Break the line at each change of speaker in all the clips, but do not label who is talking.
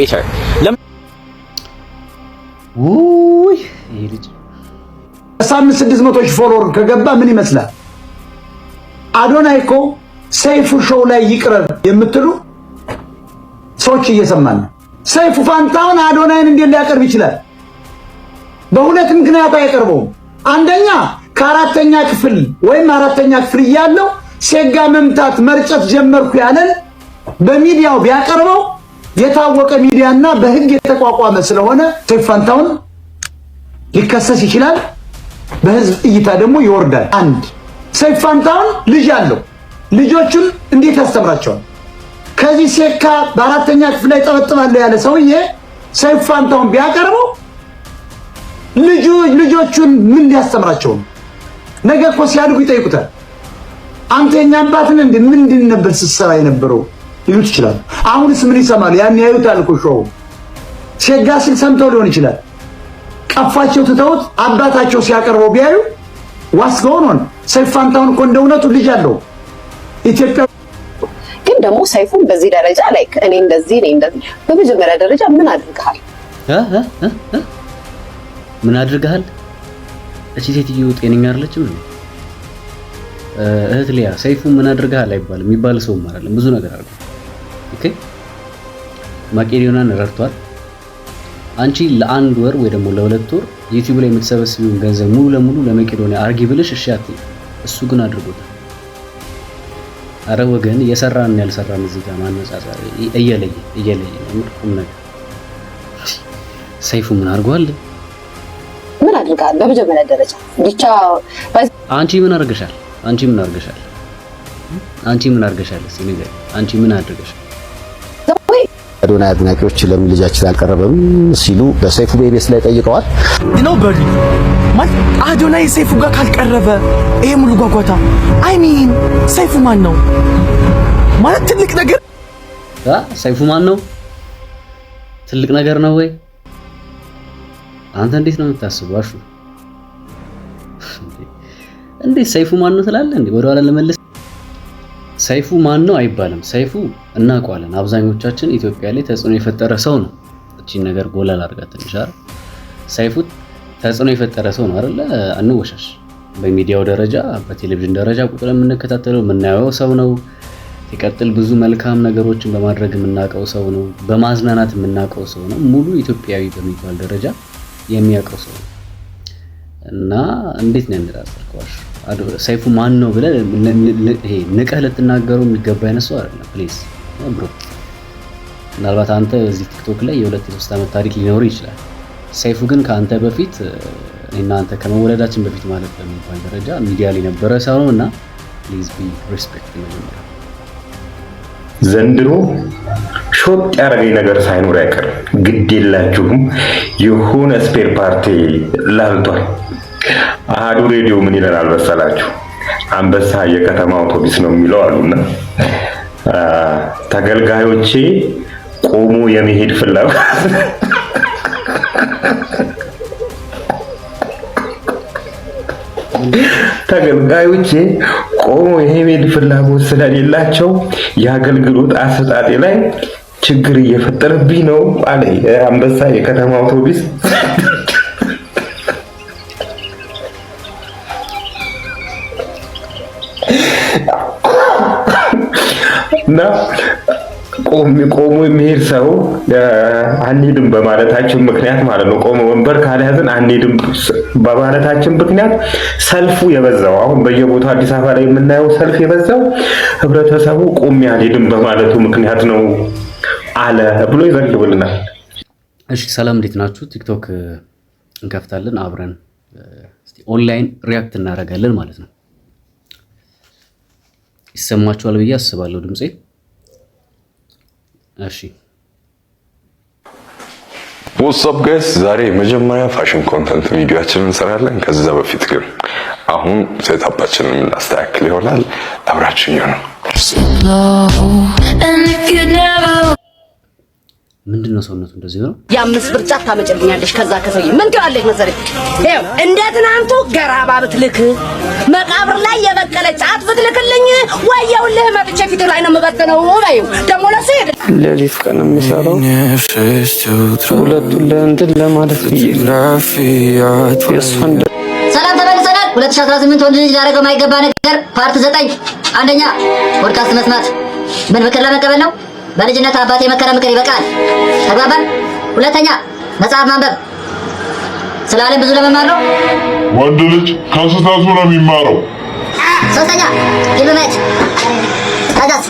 creator.
ውይ ይሄ ልጅ
600 ሺህ ፎሎወር ከገባ ምን ይመስላል? አዶናይ እኮ ሰይፉ ሾው ላይ ይቅረብ የምትሉ ሰዎች እየሰማን ነው። ሰይፉ ፋንታውን አዶናይን እንዴት ሊያቀርብ ይችላል? በሁለት ምክንያት አይቀርበውም። አንደኛ ከአራተኛ ክፍል ወይም አራተኛ ክፍል እያለው ሴጋ መምታት መርጨት ጀመርኩ ያለን በሚዲያው ቢያቀርበው የታወቀ ሚዲያና በህግ የተቋቋመ ስለሆነ ሰይፉ ፋንታውን ሊከሰስ ይችላል። በህዝብ እይታ ደግሞ ይወርዳል። አንድ ሰይፉ ፋንታውን ልጅ አለው። ልጆቹን እንዴት ያስተምራቸዋል? ከዚህ ሴካ በአራተኛ ክፍል ላይ ጠበጥባለሁ ያለ ሰውዬ ሰይፉ ፋንታውን ቢያቀርበው ልጆቹን ምን ሊያስተምራቸው ነው? ነገ እኮ ሲያድጉ ይጠይቁታል። አንተ የኛ አባት ነህ እንዴ? ምንድን ነበር ስትሰራ የነበረው ይሉት ይችላል። አሁንስ ምን ይሰማሉ? ያን ያዩታል እኮ ሾው ሴጋ ሲል ሰምተው ሊሆን ይችላል። ቀፋቸው ትተውት አባታቸው ሲያቀርበው ቢያዩ ዋስገውን ሆነ። ሰይፉ ፋንታውን እኮ እንደ እውነቱ ልጅ አለው። ኢትዮጵያ
ግን ደግሞ ሰይፉን በዚህ ደረጃ ላይ እኔ እንደዚህ በመጀመሪያ ደረጃ ምን አድርገሃል?
ምን አድርገሃል? እቺ ሴትዮ ጤነኛ አይደለችም እንዴ? እህት ሊያ ሰይፉ ምን አድርገሃል አይባልም። የሚባል ሰውም አይደለም። ብዙ ነገር አድርጓል። ኦኬ መቄዶንያን ረድቷል። አንቺ ለአንድ ወር ወይ ደግሞ ለሁለት ወር ዩቲዩብ ላይ የምትሰበስቢውን ገንዘብ ሙሉ ለሙሉ ለመቄዶንያ አርጊ ብለሽ እሺ አትይ። እሱ ግን አድርጎታል። አረ ወገን የሰራን ያልሰራን እዚህ ጋር ማነጻጸር እየለየ ቁም ነገር። ሰይፉ ምን አድርጓል?
ምን አድርጋል? በመጀመሪያ ደረጃ ብቻ
አንቺ ምን አድርገሻል? አንቺ ምን አድርገሻል? እስኪ ንገሪኝ። አንቺ ምን አድርገሻል?
አዶናይ አድናቂዎች ለምን ልጃችን አልቀረበም ሲሉ በሰይፉ ቤቤስ ላይ ጠይቀዋል።
ነው በሪ ማለት አዶናይ ሰይፉ ጋር ካልቀረበ ይሄ ሙሉ ጓጓታ አይሚን ሰይፉ ማን ነው ማለት ትልቅ ነገር
ሰይፉ ማን ነው? ትልቅ ነገር ነው ወይ? አንተ እንዴት ነው የምታስበው? አሹ እንዴት ሰይፉ ማን ነው ትላለህ እንዴ? ወደ ኋላ ለመለስ ሰይፉ ማን ነው አይባልም። ሰይፉ እናውቀዋለን። አብዛኞቻችን ኢትዮጵያ ላይ ተጽዕኖ የፈጠረ ሰው ነው። እቺን ነገር ጎላ ላድርጋት ትንሽ አይደል? ሰይፉ ተጽዕኖ የፈጠረ ሰው ነው አይደለ? አንወሻሽ። በሚዲያው ደረጃ በቴሌቪዥን ደረጃ ቁጥር የምንከታተለው የምናየው ሰው ነው። ሲቀጥል ብዙ መልካም ነገሮችን በማድረግ የምናውቀው ሰው ነው። በማዝናናት የምናውቀው ሰው ነው። ሙሉ ኢትዮጵያዊ በሚባል ደረጃ የሚያውቀው ሰው ነው። እና እንዴት ነው ያነጻጸርከው? ሰይፉ ማን ነው ብለህ ይሄ ንቀህ ልትናገረው የሚገባ አይነት ሰው አይደለም። ፕሊዝ ብሮ፣ ምናልባት አንተ እዚህ ቲክቶክ ላይ የ2-3 ዓመት ታሪክ ሊኖር ይችላል። ሰይፉ ግን ከአንተ በፊት እና አንተ ከመወለዳችን በፊት ማለት በሚባል ደረጃ ሚዲያ ላይ ነበረ ሰው ነው። እና ፕሊዝ ቢ ሪስፔክት ነው።
ዘንድሮ ሾጥ ያደረገኝ ነገር ሳይኖር አይቀርም። ግድ የላችሁም የሆነ ስፔር ፓርቲ ላልቷል። አሃዱ ሬዲዮ ምን ይለናል መሰላችሁ? አንበሳ የከተማ አውቶቡስ ነው የሚለው አሉና ተገልጋዮቼ ቆሞ የመሄድ ፍላጎት ተገልጋዮቼ ቆሞ የመሄድ ፍላጎት ስለሌላቸው የአገልግሎት አሰጣጤ ላይ ችግር እየፈጠረብኝ ነው አለ አንበሳ የከተማ አውቶቡስ። እና ቆሞ የሚሄድ ሰው አንሄድም በማለታችን ምክንያት ማለት ነው። ቆሞ ወንበር ካልያዝን አንሄድም በማለታችን ምክንያት ሰልፉ የበዛው አሁን በየቦታው አዲስ አበባ ላይ የምናየው ሰልፍ የበዛው ህብረተሰቡ ቆሜ አልሄድም በማለቱ ምክንያት ነው አለ ብሎ ይዘግብልናል።
እሺ ሰላም፣ እንዴት ናችሁ? ቲክቶክ እንከፍታለን አብረን እስቲ ኦንላይን ሪያክት እናደርጋለን ማለት ነው። ይሰማችኋል ብዬ አስባለሁ ድምጼ። እሺ
What's up guys? ዛሬ መጀመሪያ ፋሽን ኮንተንት ቪዲዮአችንን እንሰራለን። ከዛ በፊት ግን አሁን ሴታፓችንን እናስተካክል ይሆናል። አብራችሁኝ ነው።
ምንድነው ሰውነቱ እንደዚህ ነው?
የ5 ብር ጫት ታመጭልኛለሽ ከዛ ከሰውዬ ምን ትላለሽ መሰለኝ? ይኸው እንደ ትናንቱ ገራባ ብትልክ መቃብር ላይ የበቀለ ጫት ብትልክልኝ ወየውልህ መጥቼ ፊት ላይ ነው የምበትነው። በይው ደግሞ ለሱ ሄደ
ለሊት ቀን የሚሰራው ሁለቱን ለእንትን ለማለት
ሰላም ተመልሰናል። 2018 ወንድ ልጅ ሊያደርገው የማይገባ ነገር ፓርት 9 አንደኛ ፖድካስት መስማት ምን ምክር ለመቀበል ነው? በልጅነት አባቴ የመከረ ምክር ይበቃል። ተግባባን። ሁለተኛ መጽሐፍ ማንበብ ስለ ዓለም ብዙ ለመማር ነው።
ወንድ ልጅ ከስህተቱ ነው የሚማረው።
ሶስተኛ ፊልም ማየት። ከዛስ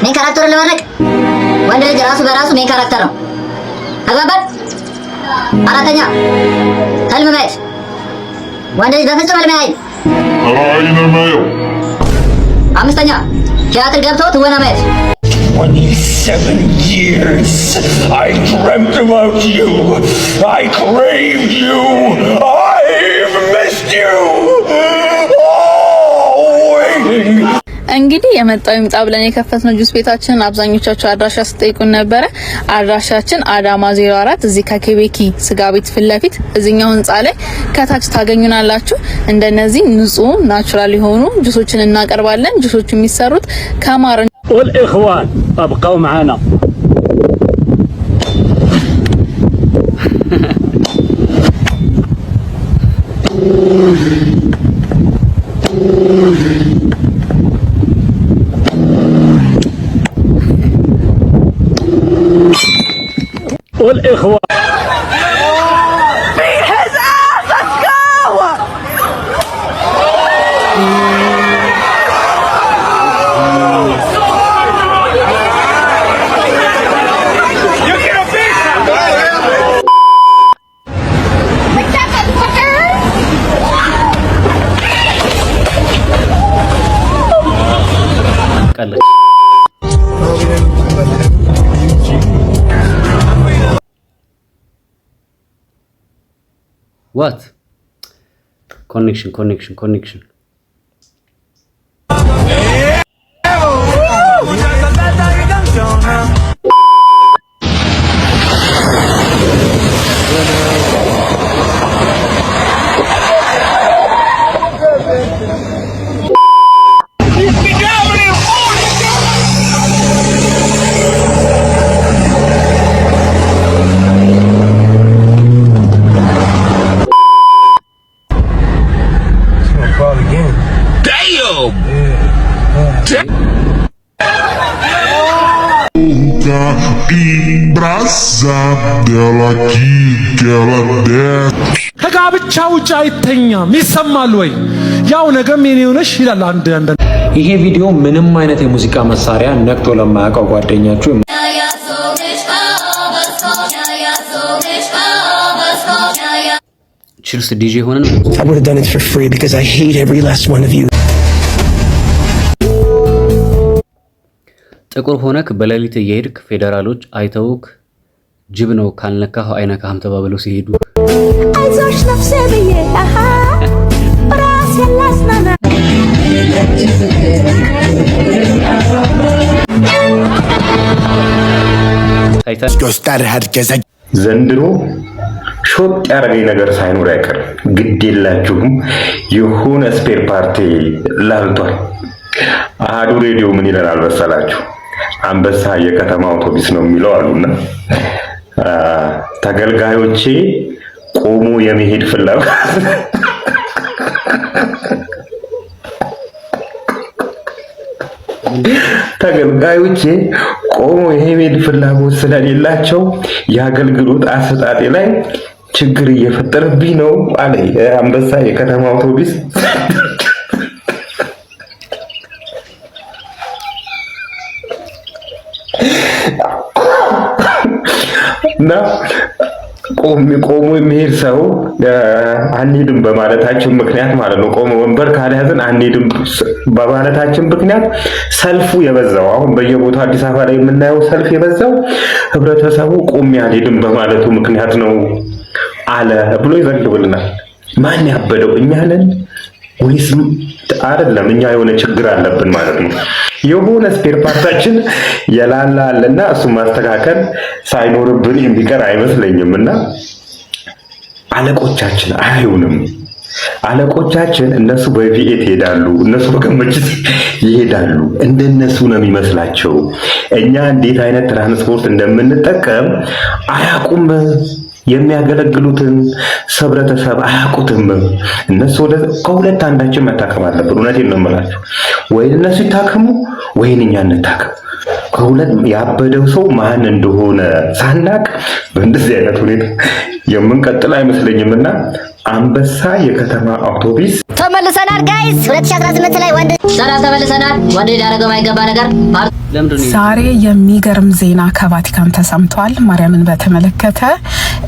ሜን ካራክተርን ለማድረግ ወንድ ልጅ ራሱ በራሱ ሜን ካራክተር ነው። ተግባባን። አራተኛ ህልም ማየት ወንድ ልጅ በፍጹም ህልም አያይም፣
ራዕይ ነው የሚያየው።
አምስተኛ ቲያትር ገብቶ ትወና ማየት
27 years I dreamt about you. I craved you. I've missed you. Waiting.
እንግዲህ የመጣው ይምጣ ብለን የከፈትነው ጁስ ቤታችንን አብዛኞቻችሁ አድራሻ ስጠይቁን ነበረ። አድራሻችን አዳማ 04 እዚህ ከኬቤኪ ስጋ ቤት ፊት ለፊት እዚህኛው ህንጻ ላይ ከታች ታገኙናላችሁ። እንደነዚህ ንጹህ ናቹራል የሆኑ ጁሶችን እናቀርባለን። ጁሶቹ የሚሰሩት ከማር
والإخوان ابقوا معنا. والإخوان
What? Connection.
Brasa dela aqui, que ela desce.
ከጋብቻ ውጭ አይተኛም ይሰማል ወይ? ያው ነገም የኔ ሆነሽ ይላል አንድ።
ይሄ ቪዲዮ ምንም አይነት የሙዚቃ መሳሪያ ነክቶ ለማያውቀው ጓደኛችሁ
ቺልስ ዲጄ ሆነን
I would have done it for free because I hate every last one of you.
ጥቁር ሆነክ በሌሊት እየሄድክ ፌደራሎች አይተውክ ጅብ ነው ካልነካህ አይነካህም ተባብለው ሲሄዱ
አይዞሽ ነፍሴ ብዬ ራስ ያላስናና
ዘንድሮ ሾጥ ያደረገኝ ነገር ሳይኖር አይቀርም። ግድ የላችሁም የሆነ ስፔር ፓርቲ ላልቷል። አሃዱ ሬዲዮ ምን ይላል መሰላችሁ? አንበሳ የከተማ አውቶቡስ ነው የሚለው አሉና ተገልጋዮቼ ቆሞ የመሄድ ፍላጎት ተገልጋዮቼ ቆሞ የመሄድ ፍላጎት ስለሌላቸው የአገልግሎት አሰጣጤ ላይ ችግር እየፈጠረብኝ ነው አለ አንበሳ የከተማ አውቶቡስ። እና ቆሞ የሚሄድ ሰው አንሄድም በማለታችን ምክንያት ማለት ነው። ቆሞ ወንበር ካልያዝን አንሄድም በማለታችን ምክንያት ሰልፉ የበዛው አሁን በየቦታው አዲስ አበባ ላይ የምናየው ሰልፍ የበዛው ህብረተሰቡ ቆሜ አልሄድም በማለቱ ምክንያት ነው አለ ብሎ ይዘግብልናል። ማን ያበደው? እኛ ነን ወይስ አይደለም እኛ የሆነ ችግር አለብን ማለት ነው። የሆነ ስፔር ፓርታችን የላላልና እሱ ማስተካከል ሳይኖርብን የሚቀር አይመስለኝምና አለቆቻችን አይሁንም። አለቆቻችን እነሱ በቪኤት ይሄዳሉ፣ እነሱ በከመችት ይሄዳሉ። እንደነሱ ነው የሚመስላቸው። እኛ እንዴት አይነት ትራንስፖርት እንደምንጠቀም አያውቁም። የሚያገለግሉትን ህብረተሰብ አያውቁትም። እነሱ ከሁለት አንዳችን መታከም አለብን። እውነቴን ነው የምላቸው። ወይ እነሱ ይታከሙ ወይ እኛ እንታከም። ከሁለት ያበደው ሰው ማን እንደሆነ ሳናቅ በእንደዚህ አይነት ሁኔታ የምንቀጥል አይመስለኝምና አንበሳ የከተማ አውቶቡስ
ተመልሰናል ጋይስ 2018 ላይ ወንድ ሰላም ተመልሰናል። ወንድ ያደረገው ማይገባ ነገር
ዛሬ የሚገርም ዜና ከቫቲካን ተሰምቷል ማርያምን በተመለከተ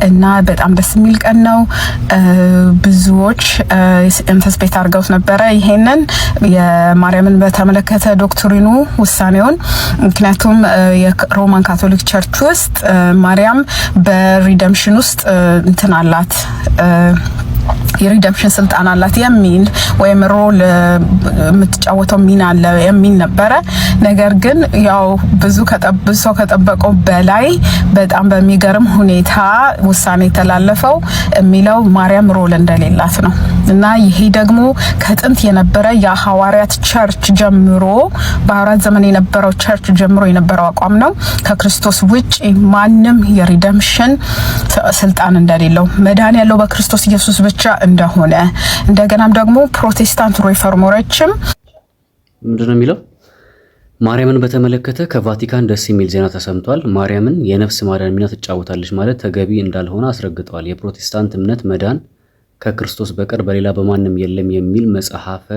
እና በጣም ደስ የሚል ቀን ነው። ብዙዎች ኢንተስፔት አድርገውት ነበረ ይሄንን የማርያምን በተመለከተ ዶክትሪኑ ውሳኔውን። ምክንያቱም የሮማን ካቶሊክ ቸርች ውስጥ ማርያም በሪደምፕሽን ውስጥ እንትን አላት የሪደምፕሽን ስልጣን አላት የሚል ወይም ሮል የምትጫወተው ሚና አለ የሚል ነበረ። ነገር ግን ያው ብዙ ሰው ከጠበቀው በላይ በጣም በሚገርም ሁኔታ ውሳኔ የተላለፈው የሚለው ማርያም ሮል እንደሌላት ነው እና ይሄ ደግሞ ከጥንት የነበረ የሐዋርያት ቸርች ጀምሮ በሐዋርያት ዘመን የነበረው ቸርች ጀምሮ የነበረው አቋም ነው። ከክርስቶስ ውጪ ማንም የሪደምፕሽን ስልጣን እንደሌለው መዳን ያለው በክርስቶስ ኢየሱስ ብቻ እንደሆነ እንደገናም ደግሞ ፕሮቴስታንት ሪፎርመሮችም
ምንድነው የሚለው ማርያምን በተመለከተ ከቫቲካን ደስ የሚል ዜና ተሰምቷል። ማርያምን የነፍስ ማዳን ሚና ትጫወታለች ማለት ተገቢ እንዳልሆነ አስረግጠዋል። የፕሮቴስታንት እምነት መዳን ከክርስቶስ በቀር በሌላ በማንም የለም የሚል መጽሐፍ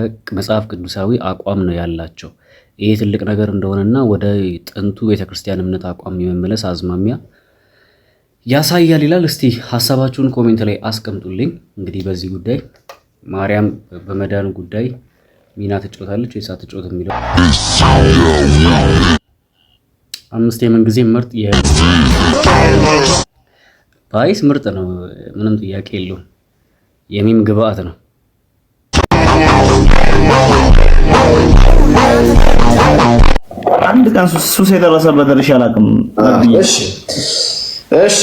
ቅዱሳዊ አቋም ነው ያላቸው። ይሄ ትልቅ ነገር እንደሆነና ወደ ጥንቱ ቤተክርስቲያን እምነት አቋም የመመለስ አዝማሚያ ያሳያል ይላል። እስቲ ሐሳባችሁን ኮሜንት ላይ አስቀምጡልኝ። እንግዲህ በዚህ ጉዳይ ማርያም በመዳን ጉዳይ ሚና ትጫወታለች ወይስ አትጫወትም የሚለው አምስት የምን ጊዜ ምርጥ ባይስ ምርጥ ነው፣ ምንም ጥያቄ የለውም። የሚም ግብአት ነው።
አንድ ቀን ሱስ የደረሰበት ድርሻ አላውቅም።
እሺ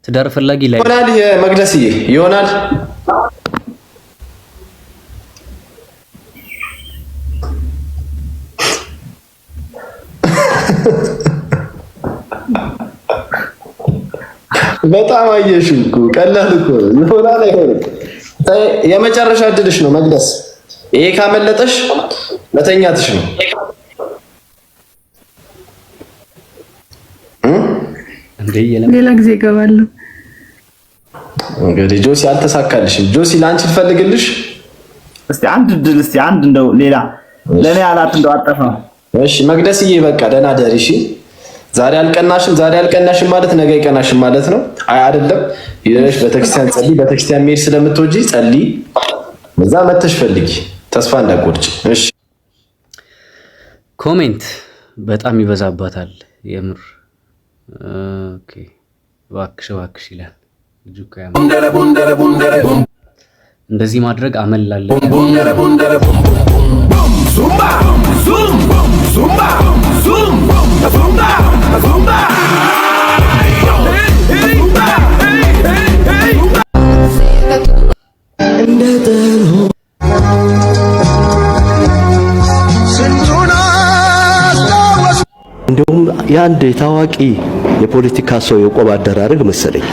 ትዳር ፈላጊ ላይ
ይሆናል። የመቅደስዬ ይሆናል። በጣም አየሽ እኮ ቀላል እኮ ይሆናል። አይሆንም የመጨረሻ እድልሽ ነው መቅደስ። ይሄ ካመለጠሽ መተኛትሽ ነው።
ሌላ ጊዜ እገባለሁ።
እንግዲህ ጆሲ አልተሳካልሽም። ጆሲ ላንቺ ልፈልግልሽ
እስቲ አንድ ድል እስቲ አንድ እንደው ሌላ ለኔ አላት እንደው አጠፋ።
እሺ መቅደስዬ በቃ ደህና ደሪ። እሺ ዛሬ አልቀናሽም ማለት ነገ ይቀናሽም ማለት ነው። አይ አይደለም ይኸውልሽ ቤተክርስቲያን ጸልይ። ቤተክርስቲያን መሄድ ስለምትወጂ ጸልይ፣ በዛ መተሽ ፈልጊ፣ ተስፋ እንዳትቆርጪ። እሺ
ኮሜንት በጣም ይበዛባታል የምር። ኦኬ ዋክሽ ይላል ልጁ ካያም እንደዚህ ማድረግ አመላለ
እንደውም የአንድ ታዋቂ የፖለቲካ ሰው የቆብ አደራረግ መሰለኝ።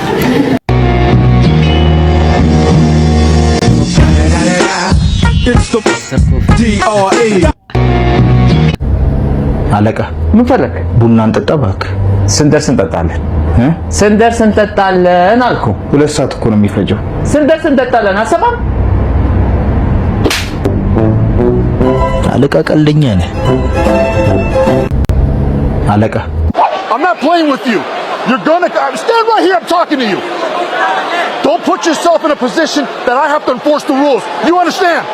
አለቃ ምን ፈለክ? ቡና እንጠጣ እባክህ። ስንደርስ እንጠጣለን። ስንደርስ እንጠጣለን አልኩ። 2 ሰዓት እኮ ነው የሚፈጀው። ስንደርስ እንጠጣለን አሰማም።
አለቃ ቀልደኛ ነህ።
አለቃ
I'm not playing with you. You're gonna stand right here. I'm talking to you. Don't put yourself in a position that I have to enforce the rules. You understand?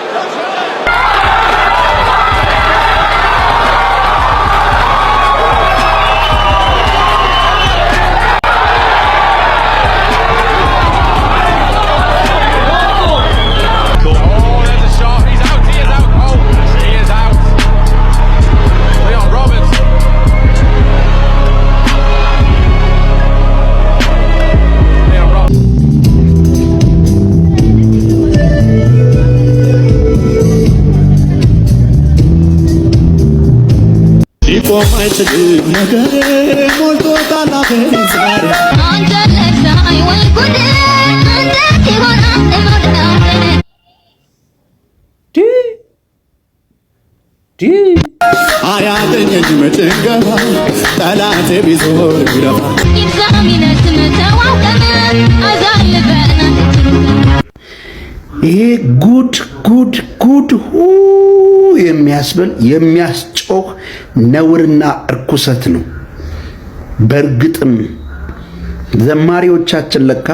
መቆም አይችልም ነገር ሞልቶ ታላፈ ዛሬ
አንተ ለሳይ ወይ ጉድ አንተ ይሆናል ለሞዳት
አያገኘኝ መጭንገባ ጠላቴ ቢዞር ቢረባ
ይዛሚነት መተዋቀመ አዛልበና
ይሄ ጉድ የሚያስብል የሚያስጮህ ነውርና እርኩሰት ነው። በእርግጥም ዘማሪዎቻችን ለካ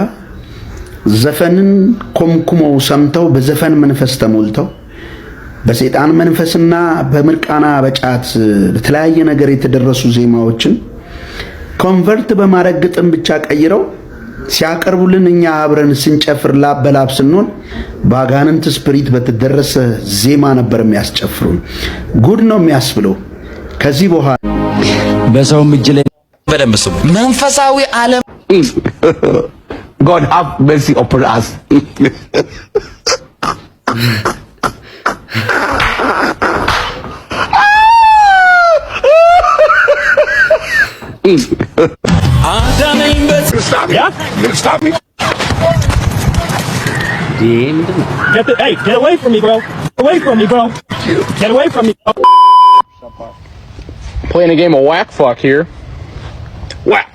ዘፈንን ኮምኩመው ሰምተው በዘፈን መንፈስ ተሞልተው በሰይጣን መንፈስና በምርቃና በጫት በተለያየ ነገር የተደረሱ ዜማዎችን ኮንቨርት በማድረግ ግጥም ብቻ ቀይረው ሲያቀርቡልን እኛ አብረን ስንጨፍር ላበላብ ስንሆን ባጋንንት ስፕሪት በተደረሰ ዜማ ነበር የሚያስጨፍሩን። ጉድ ነው የሚያስብለው። ከዚህ በኋላ
በሰው እጅ ላይ በደንብ ስሙ። መንፈሳዊ ዓለም
God have mercy upon us.
Stop me. Hey, get away from me, bro. Away from me, bro. Get away from me, bro.
Playing a game of whack fuck here. Whack.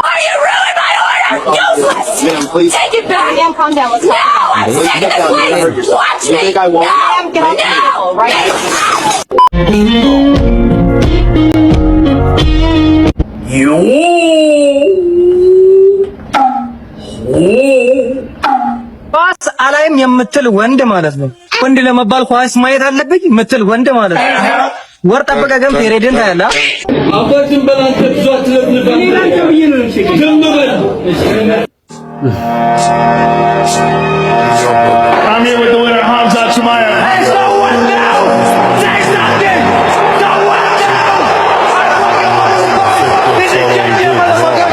Are you ruining my order? Useless!
Please.
Take it back. Ma'am, calm down. Let's talk. No, I'm sick of this place. Watch me.
You think I won't?
No, I'm gonna no, right?
ኳስ አላይም የምትል ወንድ ማለት ነው። ወንድ ለመባል ኳስ ማየት አለብኝ የምትል ወንድ ማለት ነው። ወር ጠብቀህ ግን ፔሬድን ታያለህ።
አባትን በላንተ ብዙ አትለፍልፋ። እኔ ላንተ ብዬ ነው እሺ። ዝም በል። I'm here with the winner, Hamza Chimaev. Hey, so what now? Say something. So what now? This is JJ, motherfucker.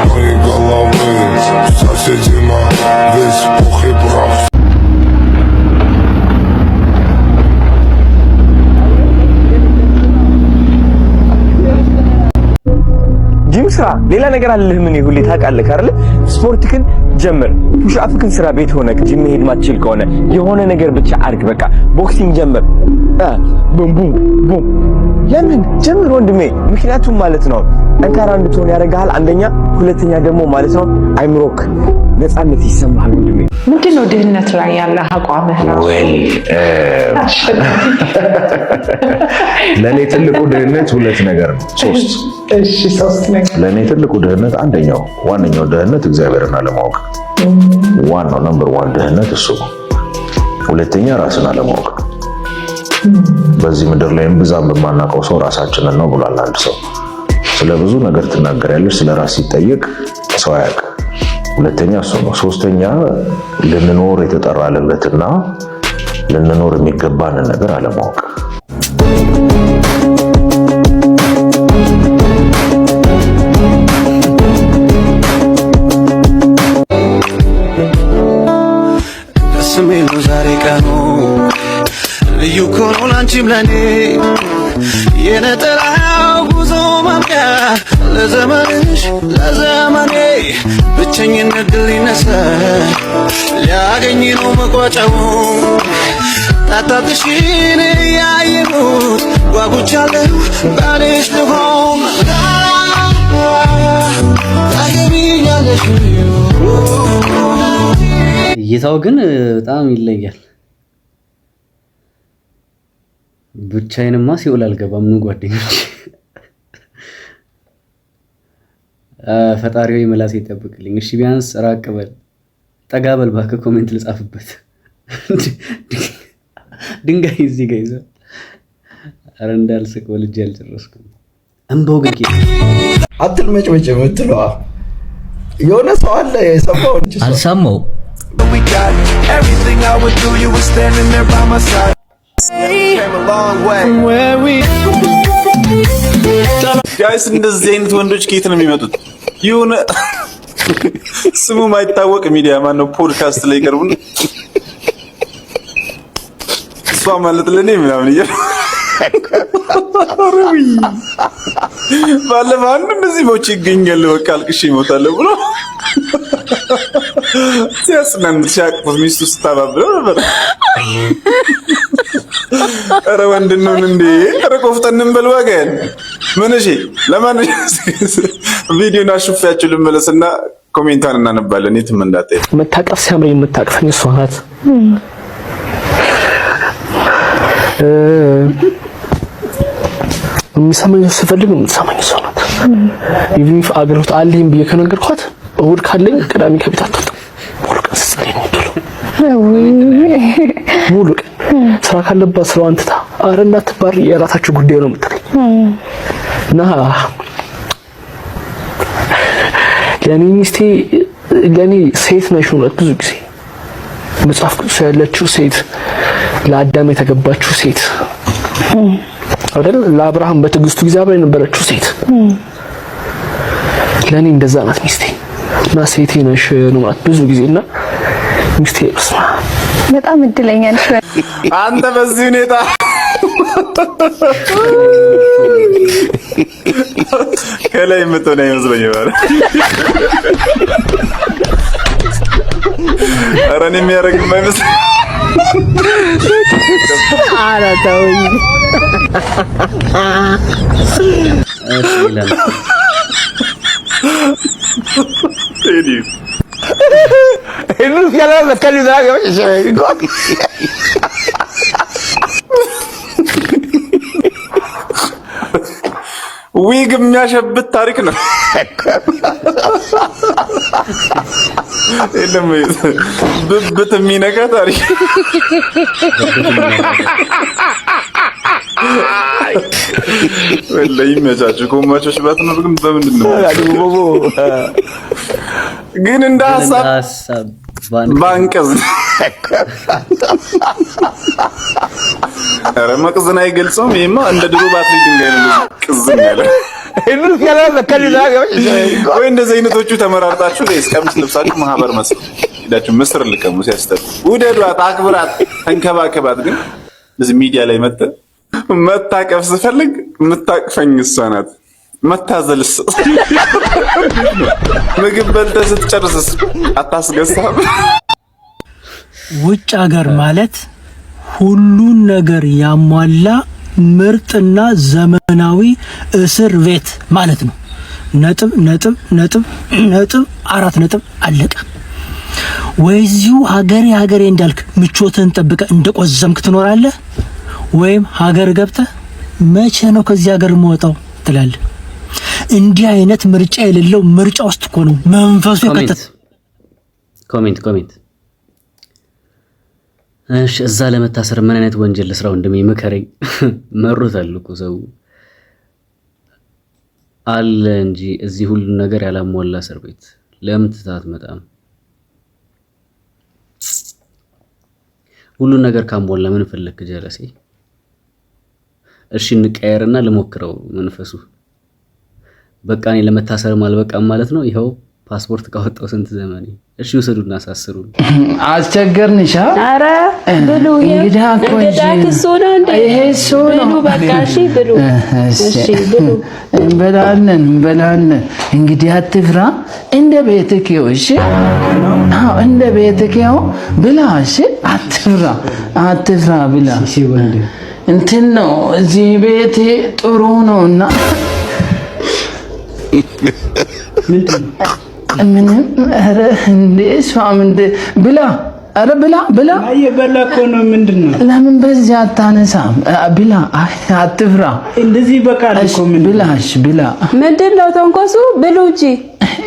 Мои головы, соседи на весь пух и прах.
ጂም ስራ ሌላ ነገር አለህ። ምን ይሁን ታውቃለህ አይደል? ስፖርትክን ጀምር። ፑሽ አፕክን ስራ ቤት ሆነህ ጂም መሄድ ማትችል ከሆነ የሆነ ነገር ብቻ አድርግ። በቃ ቦክሲንግ ጀምር። ቡም ቡም ቡም። ለምን ጀምር ወንድሜ? ምክንያቱም ማለት ነው ጠንካራ እንድትሆን ያደርግሃል። አንደኛ፣ ሁለተኛ ደግሞ ማለት ነው አይምሮክ ነፃነት ይሰማሃል ወንድሜ።
ምንድነው ድህነት ላይ ያለ አቋምህ ነው?
ለኔ ትልቁ ድህነት ሁለት ነገር ነው። ሶስት ነገር። ለኔ ትልቁ ድህነት አንደኛው ዋነኛው ድህነት እግዚአብሔርን አለማወቅ። ዋናው ነምበር ዋን ድህነት እሱ ነው። ሁለተኛ ራስን አለማወቅ። በዚህ ምድር ላይም ብዛም በማናውቀው ሰው ራሳችንን ነው ብሏል አንድ ሰው። ስለ ብዙ ነገር ትናገራለች፣ ስለ ራስ ሲጠየቅ ሰው አያውቅም። ሁለተኛ እሱ ነው። ሶስተኛ ልንኖር የተጠራለበትና ልንኖር የሚገባንን ነገር አለማወቅ።
ስሜል ነው ዛሬ ቀኑ ልዩ ኮኖ ላንቺም ለኔ የነጠላው ጉዞ ማብቂያ ለዘመንሽ ለዘመኔ ብቸኝነት ድል ይነሳ ሊያገኝ ነው መቋጫው ታታትሽን ያየሁት ጓጉቻለሁ ባልሽ ልሆን ታገቢኛለሽ
እይታው ግን በጣም ይለያል። ብቻዬንማ ሲኦል አልገባም። ምን ጓደኞች ፈጣሪው መላሴ ይጠብቅልኝ። እሺ ቢያንስ ራቅ በል ጠጋ በል እባክህ፣ ኮሜንት ልጻፍበት። ድንጋይ እዚህ ጋር ይዘህ ኧረ እንዳልስቅ ወልጄ አልጨረስኩም። እንበው ግን
አትልመጭመጭ የምትለዋ የሆነ ሰው አለ የሰማው እንጂ
አልሰማው።
We got everything I would do, you were standing there by my side. Came a long way. Where we
ጋይስ እንደዚህ አይነት ወንዶች ከየት ነው የሚመጡት? የሆነ ስሙ ማይታወቅ ሚዲያ ማነው ፖድካስት ላይ ቀርቡን እሷ ማለት ለኔ ምናምን ባለፈው አንድ እንደዚህ ሞች ይገኛል በቃ አልቅሼ እሞታለሁ ብሎ ሲያጽናን ሲያቅፉት ሚስቱ ስታባብለው ነበር። ኧረ ወንድ ነው እንዴ? ኧረ ቆፍጠን እንበል ዋጋን ምን እሺ። ለማንኛውም ቪዲዮን አሽፌያችሁ ልመለስና ኮሜንታን እናነባለን። የትም እንዳትሄድ።
መታቀፍ ሲያምረኝ የምታቅፈኝ እሷ ናት። የሚሰማኝ ስፈልግ የምትሰማኝ እሷ ናት። ኢቭን ኢፍ አገርኩት አለኝ ብዬ ከነገርኳት እሑድ ካለኝ ቅዳሜ ከቤት አትወጣም። ሙሉ ቀን ስትጸልይ ነው የምትውለው። ሙሉ ቀን ስራ ካለባት ስራዋን ትታ ኧረ እንዳትባሪ የራሳችሁ ጉዳይ ነው የምትለኝ እና ለኔ ሚስቴ ለኔ ሴት ነሽ ማለት ብዙ ጊዜ መጽሐፍ ቅዱስ ያለችው ሴት ለአዳም የተገባችው ሴት አይደል? ለአብርሃም በትዕግስቱ ጊዜ አብራ የነበረችው ሴት ለኔ እንደዛ ናት ሚስቴ እና ሴቴ ነሽ ነው ማለት ብዙ ጊዜና ሚስቴ
በጣም እድለኛ ነሽ
አንተ በዚህ ሁኔታ ከላይ የምትሆን አይመስለኝም ማለት ኧረ እኔ የሚያደርግ የማይመስል
ኧረ ተውኝ።
ዊግ የሚያሸብት ታሪክ ነው። የለም ብብት የሚነካ ታሪክ ወላሂ ይመቻችሁ። ኮማቾች ባትኖር ግን በምንድን ነው ግን እንደ ሀሳብ ባንቀዝ ኧረ መቅዝን አይገልጸውም። ይሄማ እንደ ድሮ ባትሪ ድንጋይ ነው ቅዝን ያለ ወይ እንደዚህ አይነቶቹ ተመራርጣችሁ ጋይስ ቀሚስ ልብሳችሁ ማህበር መስሉ ሄዳችሁ ምስር ልቀሙ ሲያስተር ውደዷት፣ አክብራት፣ ተንከባከባት። ግን እዚህ ሚዲያ ላይ መታቀፍ ስፈልግ የምታቅፈኝ እሷ ናት። መታዘልስ ምግብ በልተህ ስትጨርስስ አታስገሳም?
ውጭ ሀገር ማለት ሁሉን ነገር ያሟላ ምርጥና ዘመናዊ እስር ቤት ማለት ነው። ነጥብ ነጥብ ነጥብ ነጥብ 4 ነጥብ አለቀ። ወይዚሁ ሀገሬ እንዳልክ ምቾትን ጠብቀህ እንደቆዘምክ ትኖራለህ፣ ወይም ሀገር ገብተህ መቼ ነው ከዚህ ሀገር የምወጣው ትላለህ። እንዲህ አይነት ምርጫ የሌለው ምርጫ ውስጥ እኮ ነው መንፈሱ የከተተ።
ኮሜንት እሺ፣ እዛ ለመታሰር ምን አይነት ወንጀል ልስራው እንደሚመከረኝ መሮታል እኮ ሰው አለ እንጂ እዚህ ሁሉ ነገር ያላሟላ እስር ቤት ለምን ትታት መጣም? ሁሉ ነገር ካሟላ ምን ፈለክ ጀለሴ? እሺ እንቀየርና ልሞክረው መንፈሱ። በቃ እኔ ለመታሰርም አልበቃም ማለት ነው። ይኸው ፓስፖርት ካወጣው ስንት ዘመኔ። እሺ ውሰዱና አሳስሩን።
አስቸገርንሻ? ኧረ ብሉ። እንግዲህ እሱ ነው እንዴ? ይሄ እሱ ነው። በቃ እሺ ብሉ። እሺ ብሉ። እንበላለን። እንግዲህ አትፍራ፣ እንደ ቤትህ ይኸው። እሺ አዎ፣ እንደ ቤትህ ይኸው ብላ። እሺ አትፍራ ብላ። እሺ ወንድ እንትን ነው እዚህ ቤቴ ጥሩ ነውና ምንም ኧረ እንደ እሷም እንደ ብላ ኧረ ብላ እየበላ እኮ ነው። ምንድን ነው ለምን በዚህ አታነሳም? ብላ አትፍራ። እንደዚህ በቃል እኮ ምን ብላሽ ብላ። ምንድን ነው ተንኮሱ? ብሉ እንጂ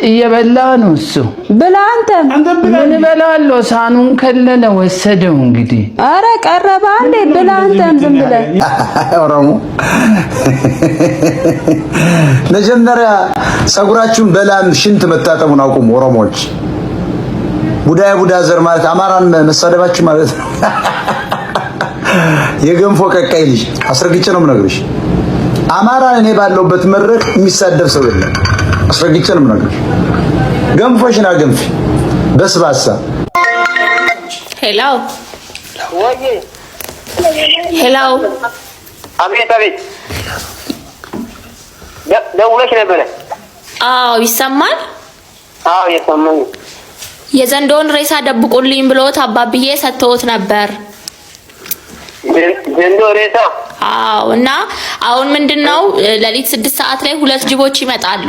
እየበላ ነው እሱ። ብላ አንተ ምን እበላለሁ? ሳኑን ከለለ ወሰደው። እንግዲህ ኧረ ቀረበ አንዴ ብላ አንተም ዝም ብለህ
ኦሮሞ መጀመሪያ ጸጉራችሁን በላም ሽንት መታጠቡን አቁሙ ኦሮሞዎች። ቡዳ ዘር ማለት አማራን መሳደባችሁ ማለት ነው። የገንፎ ቀቃይ ልጅ አስረግጬ ነው የምነግርሽ። አማራን እኔ ባለውበት መድረክ የሚሳደብ ሰው የለም። አስረግጬ ነው የምነግርሽ። ገንፎሽና ገንፊ በስባሳ
ሄሎ ሄሎ
አቤት አቤት ደውለሽ ነበረ?
አዎ ይሰማል?
አዎ ይሰማል።
የዘንዶን ሬሳ ደብቁልኝ ብሎት አባብዬ ሰጥቶት ነበር።
ዘንዶ ሬሳ?
አዎ። እና አሁን ምንድነው ለሊት 6 ሰዓት ላይ 2 ጅቦች ይመጣሉ።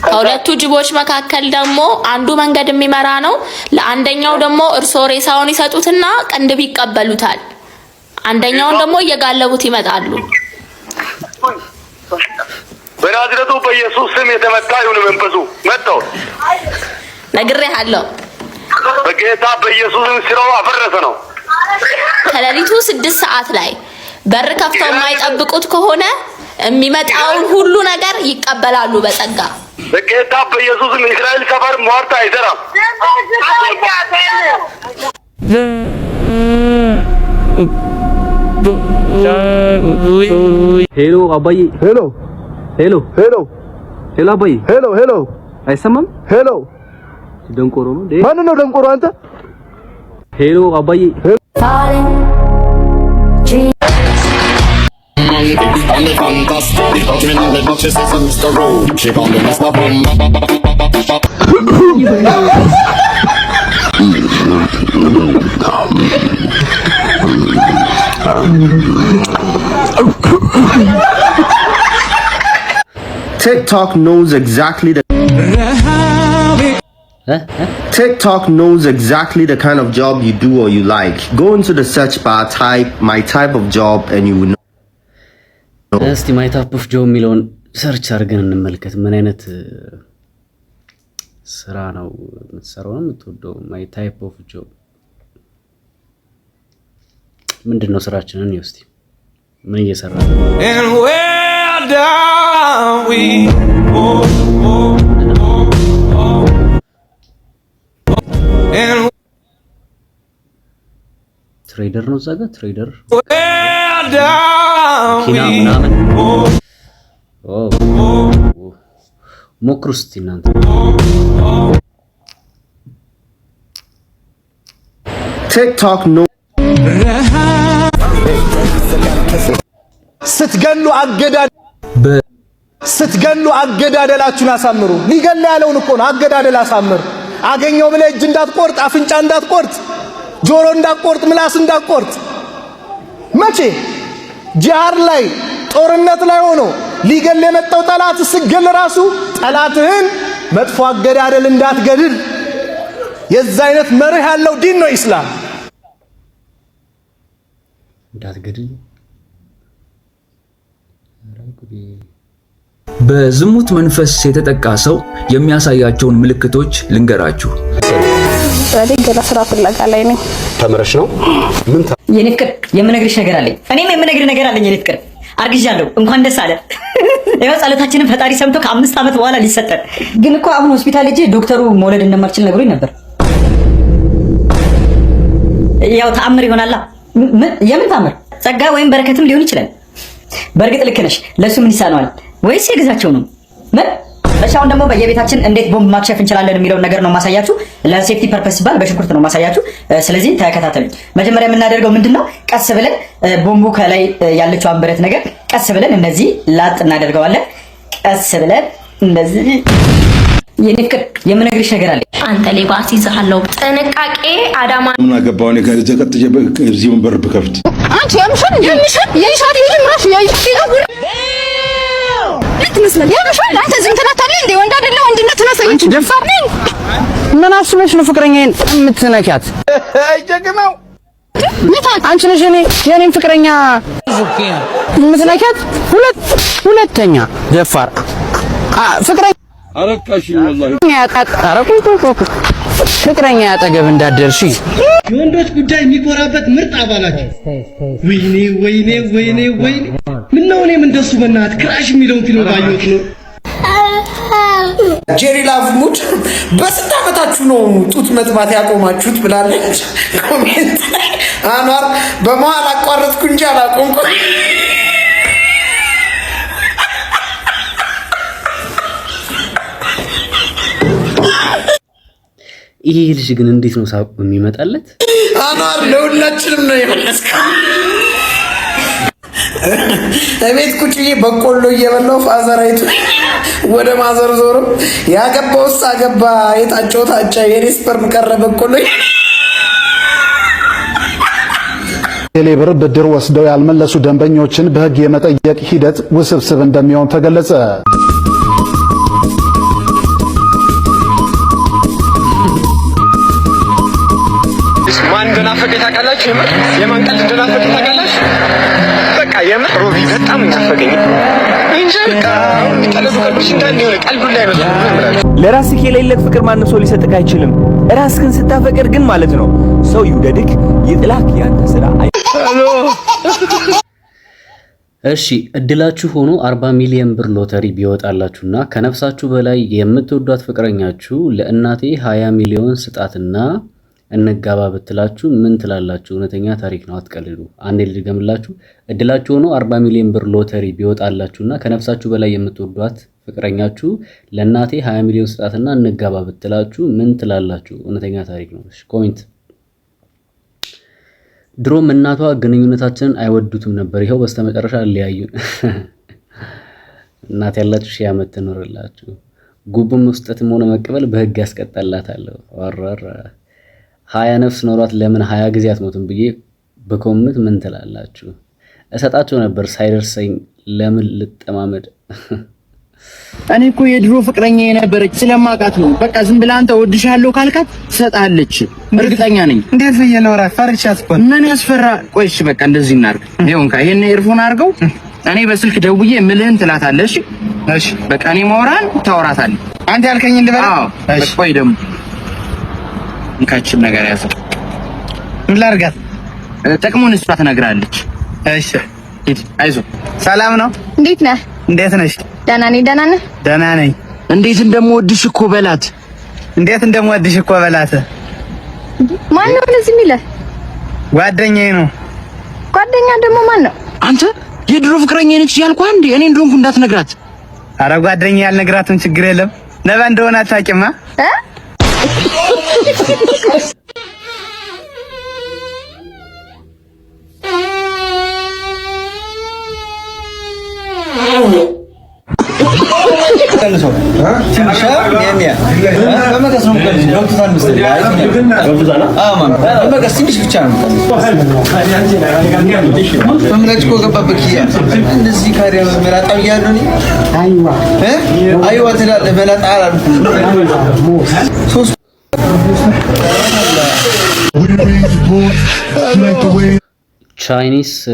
ከሁለቱ ጅቦች መካከል ደግሞ አንዱ መንገድ የሚመራ ነው። ለአንደኛው ደግሞ እርሶ ሬሳውን ይሰጡትና ቅንድብ ይቀበሉታል። አንደኛውን ደግሞ እየጋለቡት ይመጣሉ።
በናዝሬቱ በኢየሱስ ስም የተመታ ይሁን መንፈሱ። መጣው
ነግሬሃለሁ።
በጌታ በኢየሱስ ስም ስራው አፈረሰ ነው።
ከሌሊቱ 6 ሰዓት ላይ በር ከፍተው የማይጠብቁት ከሆነ የሚመጣውን ሁሉ ነገር ይቀበላሉ በጸጋ።
በጌታ በኢየሱስ ስም እስራኤል ሰፈር ሟርት አይሰራም።
ሄሎ አባዬ።
ሄሎ
ሄሎ
ሄሎ
ሄሎ አባዬ።
ሄሎ ሄሎ
አይሰማም?
ሄሎ
ደንቆሮ ነው እንዴ?
ማን ነው ደንቆሮ አንተ?
ሄሎ አባዬ።
TikTok knows exactly the TikTok knows exactly the kind of job you do or you like. Go into the search bar, type my type of job and you will know.
እስቲ my type of job የሚለውን ሰርች አድርገን እንመልከት። ምን አይነት ስራ ነው የምትሰራው ነው የምትወደው? my type of job ምንድነው ስራችንን ነው? እስቲ ምን እየሰራ ነው?
And where down we
ትሬደር ነው ዛጋ ትሬደር
ምናምን
ሞክሩ እስቲ እናንተ።
TikTok no
ስትገሉ አገዳደላችሁን አሳምሩ። ሊገላ ያለውን እኮ ነው። አገዳደል አሳምር። አገኘው ብለህ እጅ እንዳትቆርጥ፣ አፍንጫ እንዳትቆርጥ፣ ጆሮ እንዳትቆርጥ፣ ምላስ እንዳትቆርጥ። መቼ ጂሃድ ላይ ጦርነት ላይ ሆኖ ሊገል የመጣው ጠላት ስገል ራሱ ጠላትህን መጥፎ አገዳደል እንዳትገድል የዛ አይነት መርህ ያለው ዲን ነው ኢስላም።
እንዳትገድል
በዝሙት መንፈስ የተጠቃ ሰው የሚያሳያቸውን ምልክቶች ልንገራችሁ።
ገና ስራ ፍለጋ ላይ ነኝ።
ተመረሽ ነው? ምን
የኔ ፍቅር የምነግርሽ ነገር አለኝ። እኔም የምነግርህ ነገር አለኝ የኔ ፍቅር። አርግዣለሁ። እንኳን ደስ አለ። ያው ጸሎታችንን ፈጣሪ ሰምቶ ከ5 ዓመት በኋላ ሊሰጠን። ግን እኮ አሁን ሆስፒታል ሄጄ ዶክተሩ መውለድ እንደማልችል ነግሮኝ ነበር። ያው ተአምር ይሆናላ። የምን ተአምር? ጸጋ ወይም በረከትም ሊሆን ይችላል። በእርግጥ ልክ ነሽ። ለሱ ምን ይሳነዋል? ወይስ የግዛቸው ነው? ምን በሻውን ደግሞ በየቤታችን እንዴት ቦምብ ማክሸፍ እንችላለን የሚለውን ነገር ነው ማሳያችሁ። ለሴፍቲ ፐርፐስ ሲባል በሽንኩርት ነው ማሳያችሁ። ስለዚህ ተከታተሉ። መጀመሪያ የምናደርገው ምንድነው? ቀስ ብለን ቦምቡ ከላይ ያለችው ብረት ነገር ቀስ ብለን እንደዚህ ላጥ እናደርገዋለን። ቀስ ብለን እንደዚህ የኔ ፍቅር የምነግርሽ ነገር አለ።
አንተ ሌባ አስይዝሃለሁ። ጥንቃቄ አዳማ
ምን አገባው? እኔ ከዚህ ተቀጥቼ እዚህ ወንበር ብከፍት
አንቺ ያምሻል የይሻት ይምራሽ ልትመስል ያምሻል። አንተ ዝም ትላታለህ እንዴ? ወንድ አይደለ? ወንድነትን አሳየች። ደፋር ነኝ።
ምን አስበሽ ነው ፍቅረኛዬን የምትነኪያት?
አይጀግናው
አንቺ ነሽ የኔን ፍቅረኛ የምትነኪያት? ሁለተኛ ደፋር ፍቅረኛ
አረቃሽ ወላሂ
ፍቅረኛ ያጠገብ እንዳደርሺ
የወንዶች ጉዳይ የሚኮራበት ምርጥ አባላችሁ። ወይኔ ወይኔ ወይኔ ወይኔ! ምን ነው እኔም እንደሱ በእናትህ ክራሽ የሚለውን ፊልም ባየሁት ነው።
ጄሪ ላቭ ሙድ በስንት ዓመታችሁ ነው ጡት መጥባት ያቆማችሁት ብላለች ኮሜንት ላይ። አኗር በመሃል አቋረጥኩ እንጂ አላቆምኩም።
ይሄ ልጅ ግን እንዴት ነው ሳቁ የሚመጣለት?
አኗር ለሁላችንም ነው የመለስከው። እቤት ቁጭ ብዬ በቆሎ እየበላሁ ፋዘራይቱ ወደ ማዘር ዞሮ ያገባውስ አገባ የታጨው ታጨ የኔ ስፐርም ቀረ በቆሎ
ቴሌብር ብድር ወስደው ያልመለሱ ደንበኞችን በሕግ የመጠየቅ ሂደት ውስብስብ እንደሚሆን ተገለጸ።
ማን እንደናፈቀኝ ታውቃላችሁ? የማን ቀልድ እንደናፈቀኝ ታውቃላችሁ? በቃ የምር ሮቢ በጣም እናፈቀኝ እንጂ በቃ ቀልዱ ቀልዱ እንዳለ የሆነ ቀልዱ ላይ ነው። ለራስህ የሌለህ ፍቅር ማንም ሰው ሊሰጥህ አይችልም። ራስህን ስታፈቅር ግን ማለት ነው ሰው ይውደድክ ይጥላክ ያንተ ስራ።
እሺ እድላችሁ ሆኖ 40 ሚሊዮን ብር ሎተሪ ቢወጣላችሁና ከነፍሳችሁ በላይ የምትወዷት ፍቅረኛችሁ ለእናቴ 20 ሚሊዮን ስጣትና እንጋባ ብትላችሁ ምን ትላላችሁ? እውነተኛ ታሪክ ነው፣ አትቀልዱ። አንዴ ልድገምላችሁ። እድላችሁ ሆኖ 40 ሚሊዮን ብር ሎተሪ ቢወጣላችሁና ከነፍሳችሁ በላይ የምትወዷት ፍቅረኛችሁ ለእናቴ 20 ሚሊዮን ስጣትና እንጋባ ብትላችሁ ምን ትላላችሁ? እውነተኛ ታሪክ ነው። እሺ ኮሜንት። ድሮም እናቷ ግንኙነታችንን አይወዱትም ነበር፣ ይኸው በስተመጨረሻ ሊያዩን። እናት ያላችሁ ሺህ ዓመት ትኖርላችሁ። ጉቡም መስጠትም ሆነ መቀበል በህግ ያስቀጣላታል። ወራራ 20 ነፍስ ኖሯት ለምን 20 ጊዜ አትሞትም ብዬ በኮምንት ምን ትላላችሁ? እሰጣቸው ነበር ሳይደርሰኝ ለምን ልጠማመድ?
እኔ እኮ የድሮ ፍቅረኛ የነበረች ስለማውቃት ነው። በቃ ዝም ብለህ አንተ ወድሻለሁ ካልካት ትሰጣለች፣ እርግጠኛ ነኝ። እንዴት እየኖራ ፈርቻት እኮ ምን ያስፈራ? ቆይ እሺ በቃ እንደዚህ እናድርግ። ይሁንካ ይሄን ኤርፎን አድርገው፣ እኔ በስልክ ደውዬ ምልህን ትላታለሽ። እሺ በቃ እኔ ማውራን ታወራታለህ። አንተ ያልከኝ እንደበላ። እሺ ቆይ ደግሞ እንካችን ነገር ያዘ። ምን ላድርጋት? ጥቅሙን እሷ ትነግራለች። እሺ ሂድ፣ አይዞህ። ሰላም ነው? እንዴት ነህ? እንዴት ነሽ? ደህና ነኝ። ደህና ነህ? ደህና ነኝ። እንዴት እንደምወድሽ እኮ በላት። እንዴት እንደምወድሽ እኮ በላት። ማን ነው እንደዚህ የሚልህ? ጓደኛዬ ነው። ጓደኛ ደግሞ ማን ነው? አንተ የድሮ ፍቅረኛዬ ነች ያልኩህ እንዴ? እኔ እንደሆንኩ እንዳትነግራት። ኧረ ጓደኛዬ ያልነግራትም ችግር የለም። ነባ እንደሆነ አታውቂማ እ
Chinese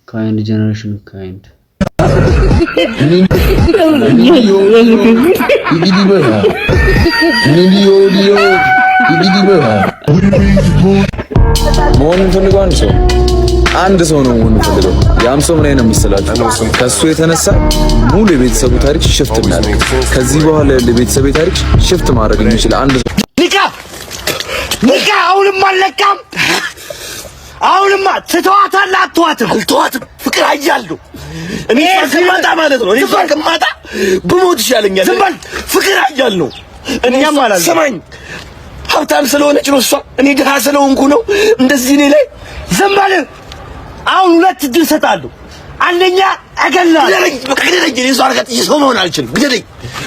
kind generation kind
መሆን ፈልገው አንድ ሰው ነው መሆን ፈልገው። ያም ሰው ምን አይነት መሰላችሁ? ከሱ የተነሳ ሙሉ የቤተሰቡ ታሪክ ሽፍት እናደርግ። ከዚህ በኋላ የቤተሰቡ ታሪክ ሽፍት ማድረግ የሚችል አንድ ሰው ኒካ አሁንም አልለቃም። አሁንማ ትተዋታለህ? አትተዋትም? አልተዋትም። ፍቅር አያለሁ እኔ ፈቅማታ ማለት ነው። እኔ ፈቅማታ ብሞት ይሻለኛል። ዝም በል። ፍቅር አያለሁ እኛም ማለት ሰማኝ። ሀብታም ስለሆነች ነው እሷ፣ እኔ ድሃ ስለሆንኩ ነው እንደዚህ እኔ ላይ። ዝም በል። አሁን ሁለት እድል እሰጣለሁ። አንደኛ እገላለሁ። በቃ ግደለኝ። እኔ እሷ አርጋት ሰው መሆን አልችልም። ግደለኝ፣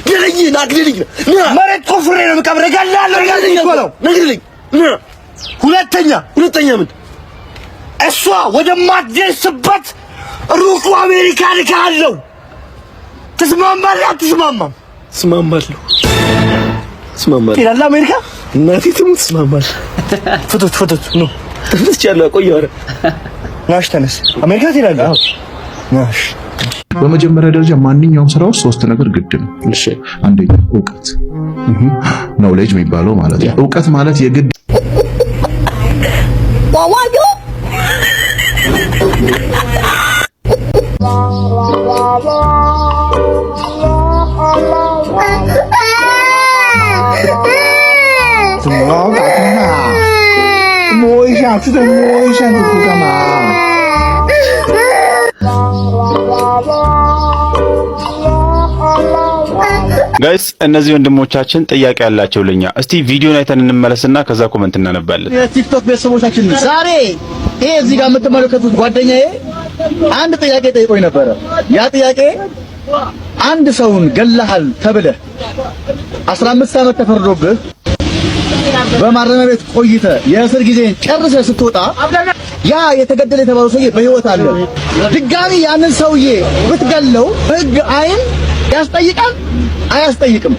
ግደለኝ፣ ግደለኝ። መሬት ቆፍሬ ነው የምቀብረው። እገላለሁ። ግደለኝ። ሁለተኛ ምን እሷ ወደማትደርስበት ሩቁ አሜሪካ ልካለሁ። ተስማማለህ? አትስማማም? ተስማማለሁ። ትሄዳለህ አሜሪካ? እናቴ ትሙት ተስማማለህ? ፍቱት ነው ትፍትቻለሁ። ቆየሁ። ኧረ ናሽ ተነስ፣ አሜሪካ ትሄዳለህ? አዎ ናሽ።
በመጀመሪያ ደረጃ ማንኛውም ስራ ውስጥ ሶስት ነገር ግድ ነው። እሺ አንደኛ እውቀት ኖሌጅ የሚባለው ማለት ነው። እውቀት ማለት የግድ
摸一下，记得摸一下，你不干嘛？
ጋይስ እነዚህ ወንድሞቻችን ጥያቄ ያላቸው ለኛ እስቲ ቪዲዮን አይተን እንመለስና ከዛ ኮሜንት እናነባለን።
የቲክቶክ ቤተሰቦቻችን ዛሬ ይሄ እዚህ ጋር የምትመለከቱት ጓደኛዬ አንድ ጥያቄ ጠይቆኝ ነበረ። ያ ጥያቄ አንድ ሰውን ገለሃል ተብለህ 15 ዓመት ተፈርዶብህ በማረሚያ ቤት ቆይተህ የእስር ጊዜን ጨርሰህ ስትወጣ ያ የተገደለ የተባለው ሰውዬ በህይወት አለ። ድጋሚ ያንን ሰውዬ ብትገለው በህግ አይን ያስጠይቃል አያስጠይቅም?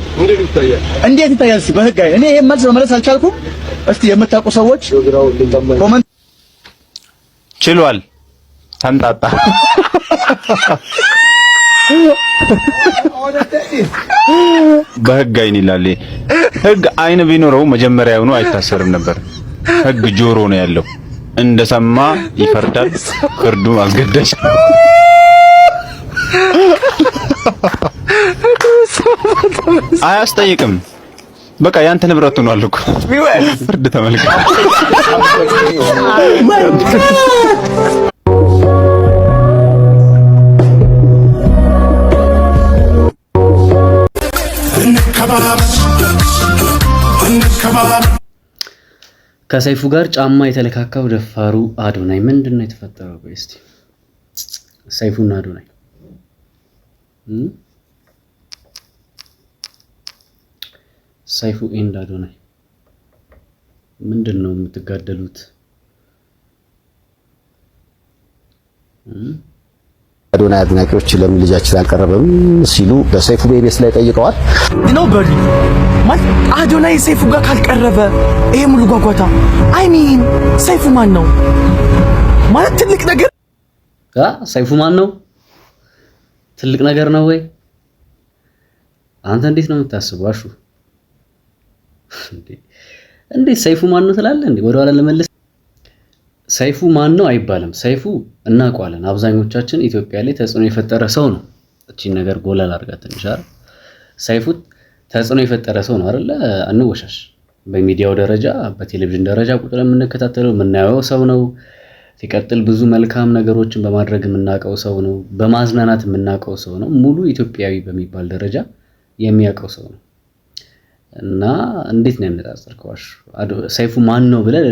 እንዴት ይታያል? በህግ አይን እኔ ይሄን መልስ መመለስ አልቻልኩም። እስቲ የምታውቁ ሰዎች ኮሜንት
ችሏል ተንጣጣ በህግ አይን ይላል። ህግ አይን ቢኖረው መጀመሪያውኑ አይታሰርም ነበር። ህግ ጆሮ ነው ያለው። እንደሰማ ይፈርዳል። ፍርዱ አስገዳጅ። አያስጠይቅም። በቃ ያንተ ንብረት ሆኗል እኮ። ፍርድ ተመልከት።
ከሰይፉ ጋር ጫማ የተለካካው ደፋሩ አዶናይ ምንድነው የተፈጠረው? እስቲ ሰይፉና አዶናይ ሰይፉ ኤንድ አዶናይ ምንድነው የምትጋደሉት?
አዶናይ አድናቂዎች ለምን ልጃችን አልቀረበም ሲሉ በሰይፉ ቤቤስ ላይ ጠይቀዋል።
ነው በሪ ማለት አዶናይ ሰይፉ ጋር ካልቀረበ ይሄ ሙሉ ጓጓታ አይ ሚን ሰይፉ ማን ነው ማለት ትልቅ ነገር
ሰይፉ ማን ነው? ትልቅ ነገር ነው ወይ? አንተ እንዴት ነው የምታስበው? አሹ እንዴት ሰይፉ ማን ነው ትላለህ እንዴ? ወደ ኋላ ለመለስ ሰይፉ ማን ነው አይባልም። ሰይፉ እናውቀዋለን። አብዛኞቻችን ኢትዮጵያ ላይ ተጽዕኖ የፈጠረ ሰው ነው። እቺን ነገር ጎላ ላድርጋት ትንሽ አይደል? ሰይፉ ተጽዕኖ የፈጠረ ሰው ነው አይደለ? አንወሻሽ። በሚዲያው ደረጃ በቴሌቪዥን ደረጃ ቁጥር የምንከታተለው የምናየው ሰው ነው። ሲቀጥል ብዙ መልካም ነገሮችን በማድረግ የምናውቀው ሰው ነው። በማዝናናት የምናውቀው ሰው ነው። ሙሉ ኢትዮጵያዊ በሚባል ደረጃ የሚያውቀው ሰው ነው። እና እንዴት ነው ያነጻጸርከው? ሰይፉ ማን ነው ብለህ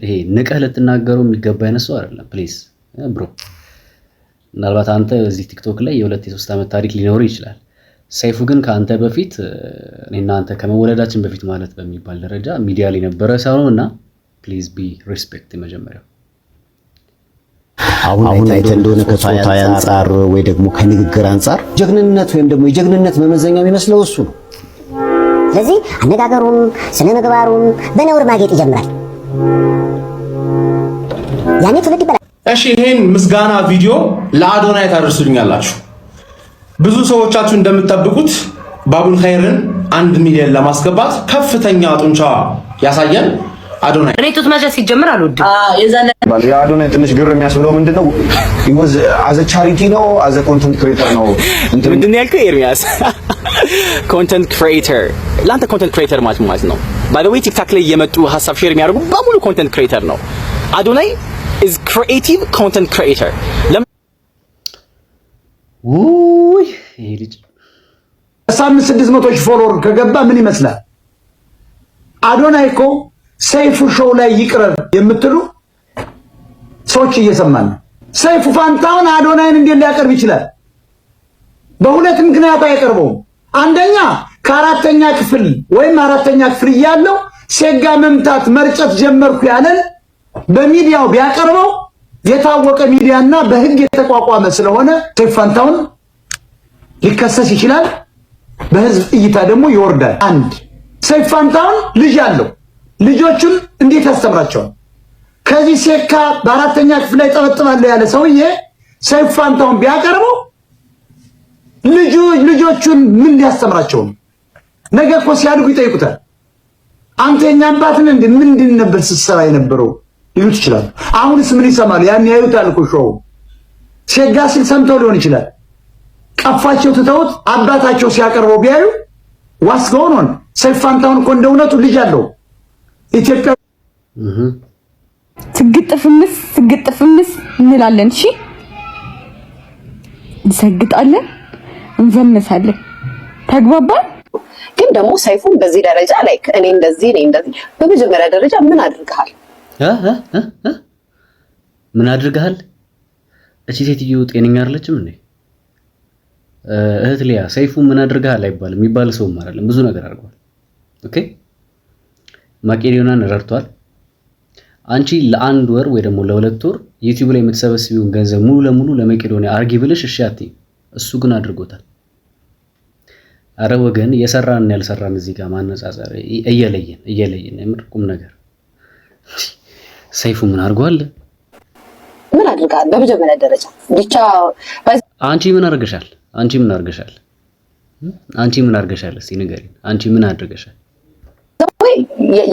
ይሄ ንቀህ ልትናገረው የሚገባ አይነት ሰው አይደለም። ፕሊዝ ብሮ፣ ምናልባት አንተ እዚህ ቲክቶክ ላይ የ2-3 ዓመት ታሪክ ሊኖር ይችላል። ሰይፉ ግን ከአንተ በፊት እኔና አንተ ከመወለዳችን በፊት ማለት በሚባል ደረጃ ሚዲያ ላይ ነበረ ሰው ነው። እና ፕሊዝ ቢ ሪስፔክት የመጀመሪያው
አሁን አይተህ እንደሆነ ከጾታዊ አንጻር ወይ ደግሞ ከንግግር አንጻር ጀግንነት ወይም ደግሞ የጀግንነት መመዘኛ የሚመስለው እሱ ነው።
ስለዚህ አነጋገሩም ስነ ምግባሩም በነውር ማጌጥ ይጀምራል። ያኔ ትውልድ ይበላል።
እሺ ይሄን ምስጋና ቪዲዮ ለአዶናይ ታደርሱልኛላችሁ። ብዙ ሰዎቻችሁ እንደምትጠብቁት ባቡል ኸይርን 1 ሚሊዮን ለማስገባት ከፍተኛ ጡንቻ ያሳየን አዶናይ።
እኔ ጡት መሸት ሲጀምር አልወድም።
የአዶናይ ትንሽ ግር የሚያስብለው ምንድነው? ይወዝ አዘ ቻሪቲ ነው አዘ ኮንተንት ክሬተር ነው።
ምንድነው ያልከው ኤርሚያስ? ኮንተንት ክሬተር ለአንተ ኮንተንት ክሬተር ማለት ነው። ባይ ዘ ዌይ ቲክታክ ላይ የመጡ ሀሳብ ሼር የሚያደርጉ በሙሉ ኮንተንት ክሬተር ነው። አዶናይ is creative content creator።
ውይ ይሄ ልጅ
600 ሺህ ፎሎወር ከገባ ምን ይመስላል? አዶናይ እኮ ሰይፉ ሾው ላይ ይቅረብ የምትሉ ሰዎች እየሰማን ነው። ሰይፉ ፋንታውን አዶናይን እንዴት ሊያቀርብ ይችላል? በሁለት ምክንያት አይቀርበውም። አንደኛ ከአራተኛ ክፍል ወይም አራተኛ ክፍል እያለው ሴጋ መምታት መርጨት ጀመርኩ ያለን በሚዲያው ቢያቀርበው የታወቀ ሚዲያና በህግ የተቋቋመ ስለሆነ ሰይፉ ፋንታውን ሊከሰስ ይችላል። በህዝብ እይታ ደግሞ ይወርዳል። አንድ ሰይፉ ፋንታውን ልጅ አለው። ልጆቹን እንዴት ያስተምራቸዋል? ከዚህ ሴካ በአራተኛ ክፍል ላይ ጠበጥባለሁ ያለ ሰውዬ ሰይፉ ፋንታውን ቢያቀርበው ልጆቹን ምን ሊያስተምራቸው ነው? ነገ እኮ ሲያድጉ ይጠይቁታል። አንተ የኛ አባት ነህ እንዴ? ምንድን ነበር ስትሰራ የነበረው ሊሉት ይችላል። አሁንስ ምን ይሰማሉ? ያን ያዩታል እኮ ሾው ሴጋ ሲል ሰምተው ሊሆን ይችላል። ቀፋቸው ትተውት አባታቸው ሲያቀርበው ቢያዩ ዋስገውን ሆነ። ሰይፉ ፋንታውን እኮ እንደ እውነቱ ልጅ አለው። ኢትዮጵያ
ትግጥፍምስ እንላለን። እሺ እንሰግጣለን፣ እንፈምሳለን።
ተግባባን። ግን ደግሞ ሰይፉን በዚህ ደረጃ ላይክ እኔ እንደዚህ በመጀመሪያ ደረጃ ምን አድርገሃል?
ምን አድርገሃል? እቺ ሴትዮ ጤነኛ አይደለችም እንዴ? እህት ሊያ ሰይፉ ምን አድርገሃል አይባልም፣ የሚባል ሰውም አይደለም። ብዙ ነገር አድርጓል። ኦኬ መቄዶንያን ረድቷል። አንቺ ለአንድ ወር ወይ ደግሞ ለሁለት ወር ዩቲዩብ ላይ የምትሰበስቢውን ገንዘብ ሙሉ ለሙሉ ለመቄዶንያ አርጊ ብለሽ እሺ አትይም። እሱ ግን አድርጎታል። አረ ወገን የሰራን ያልሰራን እዚህ ጋር ማነጻጸር እየለየን የምርቁም ነገር ሰይፉ ምን አድርጓል?
ምን አድርጋል? በመጀመሪያ ደረጃ ብቻ
አንቺ ምን አድርገሻል? አንቺ ምን አድርገሻል? እስቲ ንገሪኝ። አንቺ ምን አድርገሻል?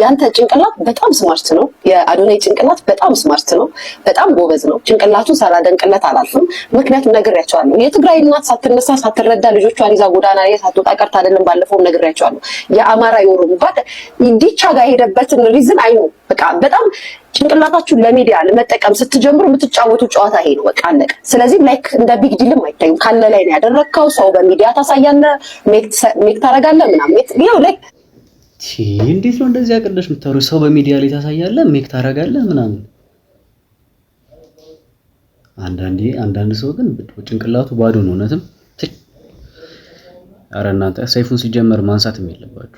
ያንተ ጭንቅላት በጣም ስማርት ነው። የአዶናይ ጭንቅላት በጣም ስማርት ነው። በጣም ጎበዝ ነው። ጭንቅላቱ ሳላደንቅለት አላልፍም። ምክንያቱም ነግሬያቸዋለሁ። የትግራይ እናት ሳትነሳ ሳትረዳ ልጆቿን ይዛ ጎዳና ላይ ሳትወጣ ቀርታ አይደለም። ባለፈውም ነግሬያቸዋለሁ። የአማራ የኦሮሞ ባድ ዲቻ ጋር የሄደበትን ሪዝን አይኑ በቃ በጣም ጭንቅላታችሁን ለሚዲያ ለመጠቀም ስትጀምሩ የምትጫወቱ ጨዋታ ይሄ ነው። በቃ አለቀ። ስለዚህ ላይክ እንደ ቢግ ዲልም አይታዩም። ካለ ላይ ነው ያደረግከው። ሰው በሚዲያ ታሳያለህ፣ ሜክ ታረጋለህ ምናምን ነው ላይክ
እንዴት ነው እንደዚህ ያቀደሽ የምታወሪው? ሰው በሚዲያ ላይ ታሳያለህ፣ ሜክ ታረጋለህ ምናምን። አንዳንድ ሰው ግን ጭንቅላቱ ባዶ ነው እውነትም። ኧረ እናንተ ሰይፉን ሲጀመር ማንሳትም የለባችሁ።